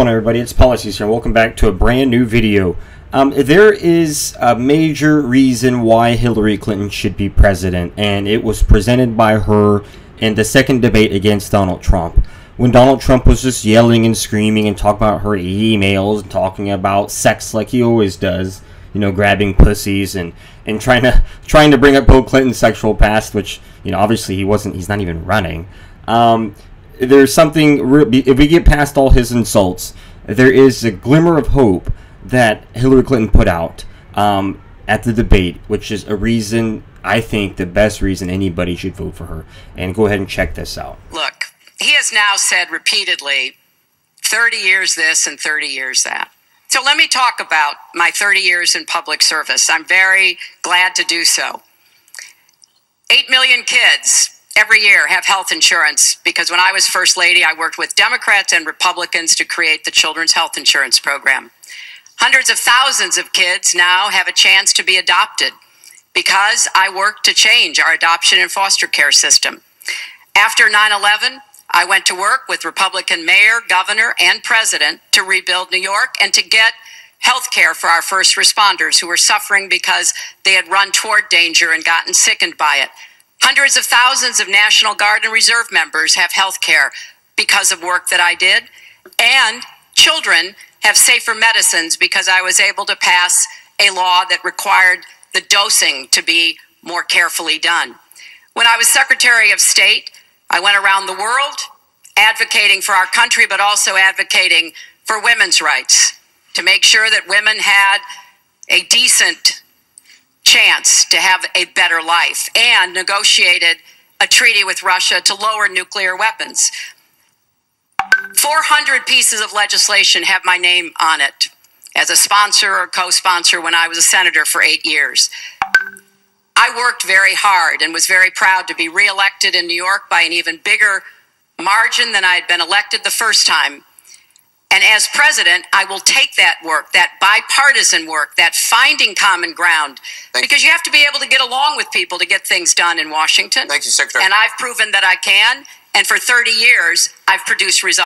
Hello everybody, it's Policies here. Welcome back to a brand new video. There is a major reason why Hillary Clinton should be president, and it was presented by her in the second debate against Donald Trump. When Donald Trump was just yelling and screaming and talking about her emails and talking about sex like he always does, you know, grabbing pussies and trying to bring up Bill Clinton's sexual past, which, you know, obviously he's not even running. There's something, if we get past all his insults, there is a glimmer of hope that Hillary Clinton put out at the debate, which is a reason, I think, the best reason anybody should vote for her. And go ahead and check this out. Look, he has now said repeatedly, 30 years this and 30 years that. So let me talk about my 30 years in public service. I'm very glad to do so. 8 million kids every year have health insurance because when I was First Lady, I worked with Democrats and Republicans to create the Children's Health Insurance Program. Hundreds of thousands of kids now have a chance to be adopted because I worked to change our adoption and foster care system. After 9/11, I went to work with Republican mayor, governor, and president to rebuild New York and to get health care for our first responders who were suffering because they had run toward danger and gotten sickened by it. Hundreds of thousands of National Guard and Reserve members have health care because of work that I did. And children have safer medicines because I was able to pass a law that required the dosing to be more carefully done. When I was Secretary of State, I went around the world advocating for our country, but also advocating for women's rights to make sure that women had a decent chance to have a better life, and negotiated a treaty with Russia to lower nuclear weapons. 400 pieces of legislation have my name on it as a sponsor or co-sponsor when I was a senator for 8 years. I worked very hard and was very proud to be reelected in New York by an even bigger margin than I had been elected the first time. And as president, I will take that work, that bipartisan work, that finding common ground, because you have to be able to get along with people to get things done in Washington. Thank you, Secretary. And I've proven that I can. And for 30 years, I've produced results.